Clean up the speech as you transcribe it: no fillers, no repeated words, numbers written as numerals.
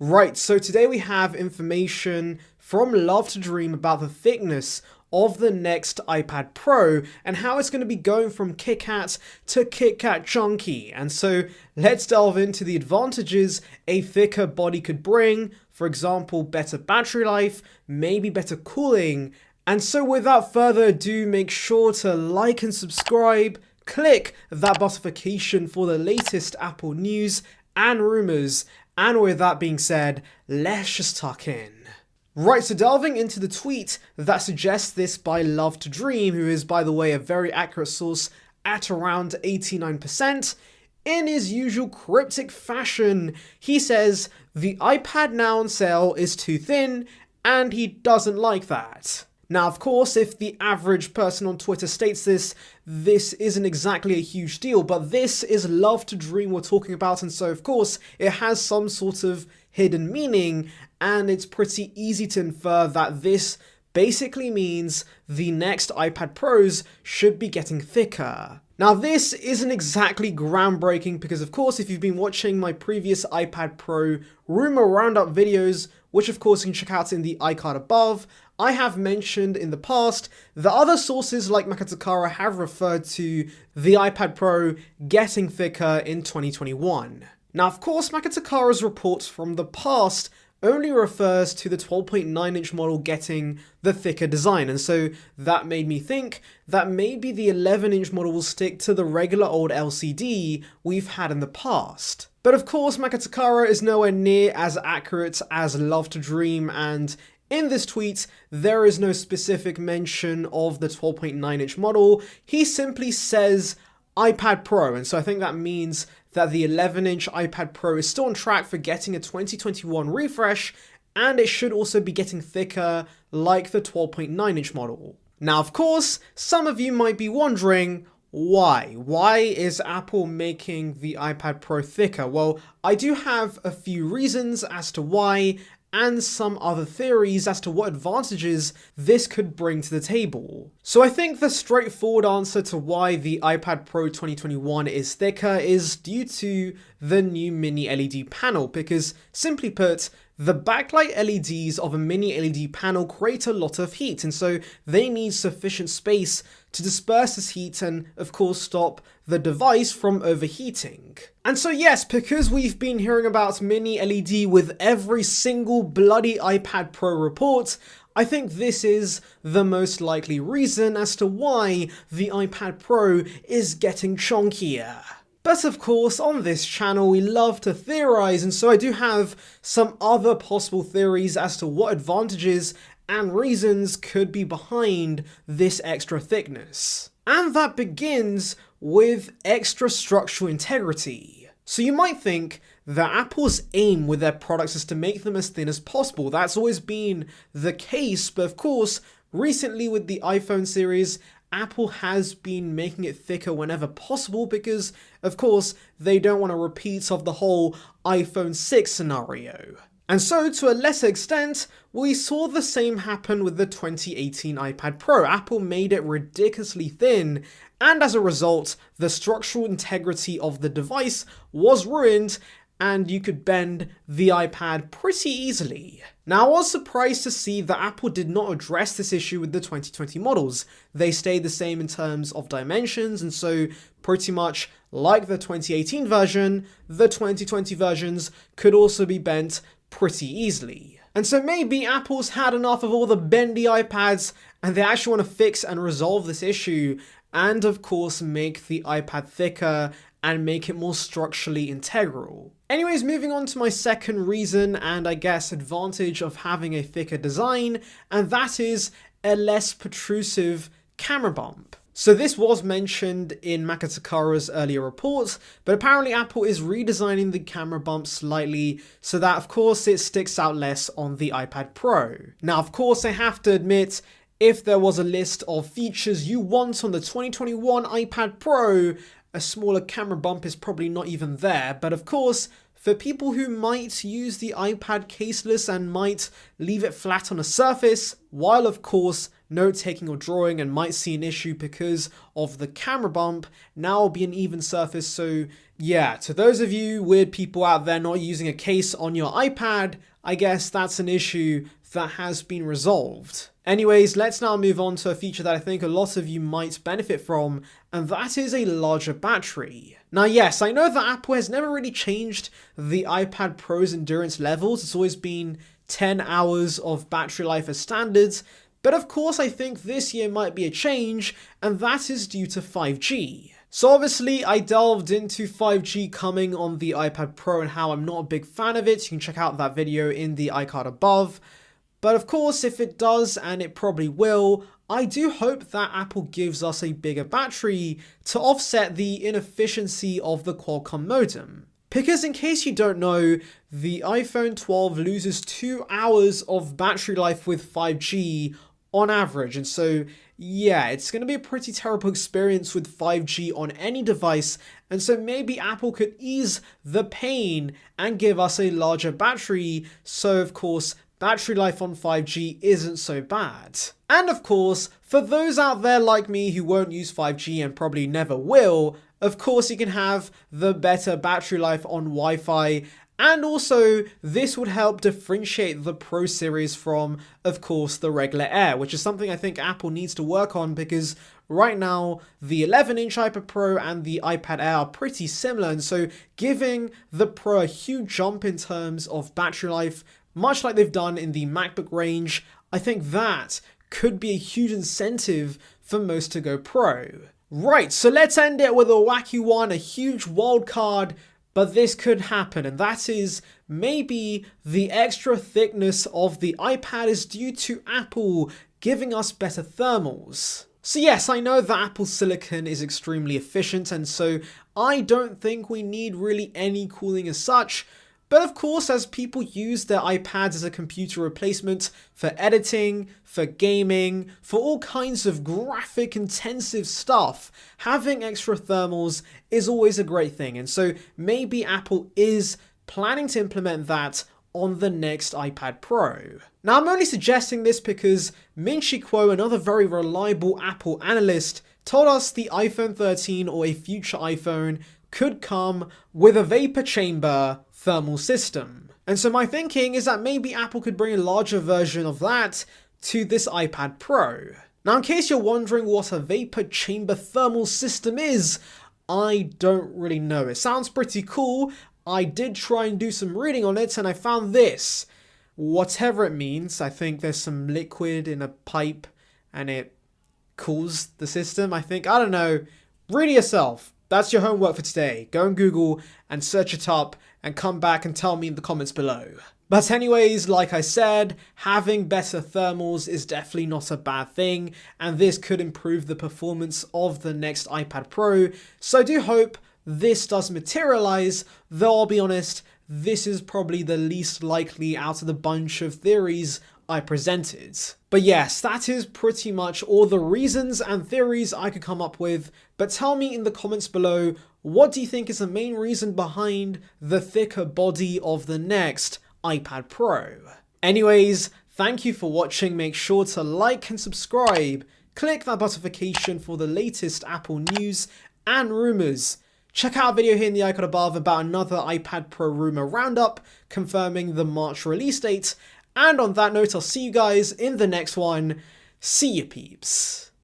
Right, so today we have information from Love to Dream about the thickness of the next iPad Pro and how it's going to be going from KitKat to KitKat Chunky. And so let's delve into the advantages a thicker body could bring, for example, better battery life, maybe better cooling. And so without further ado, make sure to like and subscribe, click that notification for the latest Apple news and rumors. And with that being said, let's just tuck in. Right, so delving into the tweet that suggests this by Love to Dream, who is, by the way, a very accurate source at around 89%, in his usual cryptic fashion, he says, the iPad now on sale is too thin, and he doesn't like that. Now, of course, if the average person on Twitter states this, this isn't exactly a huge deal, but this is Love to Dream we're talking about, and so, of course, it has some sort of hidden meaning, and it's pretty easy to infer that this basically means the next iPad Pros should be getting thicker. Now, this isn't exactly groundbreaking because, of course, if you've been watching my previous iPad Pro rumor roundup videos, which of course you can check out in the iCard above, I have mentioned in the past that other sources like Makatakara have referred to the iPad Pro getting thicker in 2021. Now, of course, Makatakara's reports from the past only refers to the 12.9-inch model getting the thicker design, and so that made me think that maybe the 11-inch model will stick to the regular old LCD we've had in the past. But of course, Makatakara is nowhere near as accurate as Love to Dream, and in this tweet, there is no specific mention of the 12.9-inch model. He simply says iPad Pro, and so I think that means that the 11-inch iPad Pro is still on track for getting a 2021 refresh, and it should also be getting thicker like the 12.9-inch model. Now, of course, some of you might be wondering, why? Why is Apple making the iPad Pro thicker? Well, I do have a few reasons as to why, and some other theories as to what advantages this could bring to the table. So I think the straightforward answer to why the iPad Pro 2021 is thicker is due to the new mini LED panel, because simply put, the backlight LEDs of a mini LED panel create a lot of heat, and so they need sufficient space to disperse this heat and, of course, stop the device from overheating. And so yes, because we've been hearing about mini LED with every single bloody iPad Pro report, I think this is the most likely reason as to why the iPad Pro is getting chunkier. But of course, on this channel, we love to theorize, and so I do have some other possible theories as to what advantages and reasons could be behind this extra thickness. And that begins with extra structural integrity. So you might think that Apple's aim with their products is to make them as thin as possible. That's always been the case, but of course, recently with the iPhone series, Apple has been making it thicker whenever possible because, of course, they don't want a repeat of the whole iPhone 6 scenario. And so, to a lesser extent, we saw the same happen with the 2018 iPad Pro. Apple made it ridiculously thin, and as a result, the structural integrity of the device was ruined, and you could bend the iPad pretty easily. Now, I was surprised to see that Apple did not address this issue with the 2020 models. They stayed the same in terms of dimensions, and so pretty much like the 2018 version, the 2020 versions could also be bent pretty easily. And so maybe Apple's had enough of all the bendy iPads, and they actually want to fix and resolve this issue, and of course make the iPad thicker and make it more structurally integral. Anyways, moving on to my second reason and I guess advantage of having a thicker design, and that is a less protrusive camera bump. So this was mentioned in Makatakara's earlier report, but apparently Apple is redesigning the camera bump slightly so that of course it sticks out less on the iPad Pro. Now of course I have to admit, if there was a list of features you want on the 2021 iPad Pro, a smaller camera bump is probably not even there, but of course, for people who might use the iPad caseless and might leave it flat on a surface, while of course note-taking or drawing and might see an issue because of the camera bump, now will be an even surface, so Yeah, to those of you weird people out there not using a case on your iPad, I guess that's an issue that has been resolved. Anyways, let's now move on to a feature that I think a lot of you might benefit from, and that is a larger battery. Now yes, I know that Apple has never really changed the iPad Pro's endurance levels. It's always been 10 hours of battery life as standard, but of course I think this year might be a change, and that is due to 5G. So obviously I delved into 5G coming on the iPad Pro and how I'm not a big fan of it. You can check out that video in the iCard above. But of course, if it does, and it probably will, I do hope that Apple gives us a bigger battery to offset the inefficiency of the Qualcomm modem. Because in case you don't know, the iPhone 12 loses 2 hours of battery life with 5G on average, and so yeah, it's going to be a pretty terrible experience with 5G on any device, and so maybe Apple could ease the pain and give us a larger battery, so of course battery life on 5G isn't so bad. And of course, for those out there like me who won't use 5G and probably never will, of course you can have the better battery life on Wi-Fi, and also this would help differentiate the Pro series from, of course, the regular Air, which is something I think Apple needs to work on, because right now the 11-inch iPad Pro and the iPad Air are pretty similar, and so giving the Pro a huge jump in terms of battery life, much like they've done in the MacBook range, I think that could be a huge incentive for most to go Pro. Right, so let's end it with a wacky one, a huge wild card, but this could happen, and that is maybe the extra thickness of the iPad is due to Apple giving us better thermals. So yes, I know that Apple Silicon is extremely efficient, and so I don't think we need really any cooling as such. But of course, as people use their iPads as a computer replacement for editing, for gaming, for all kinds of graphic intensive stuff, having extra thermals is always a great thing. And so maybe Apple is planning to implement that on the next iPad Pro. Now I'm only suggesting this because Min-Chi Kuo, another very reliable Apple analyst, told us the iPhone 13 or a future iPhone could come with a vapor chamber thermal system. And so my thinking is that maybe Apple could bring a larger version of that to this iPad Pro. Now in case you're wondering what a vapor chamber thermal system is, I don't really know. It sounds pretty cool. I did try and do some reading on it and I found this. Whatever it means, I think there's some liquid in a pipe and it cools the system, I think. I don't know. Read it yourself. That's your homework for today. Go on Google and search it up and come back and tell me in the comments below. But anyways, like I said, having better thermals is definitely not a bad thing, and this could improve the performance of the next iPad Pro, so I do hope this does materialize, though I'll be honest, this is probably the least likely out of the bunch of theories I presented. But yes, that is pretty much all the reasons and theories I could come up with, but tell me in the comments below, what do you think is the main reason behind the thicker body of the next iPad Pro? Anyways, thank you for watching, make sure to like and subscribe, click that notification for the latest Apple news and rumours. Check out a video here in the icon above about another iPad Pro rumour roundup confirming the March release date. And on that note, I'll see you guys in the next one. See ya, peeps.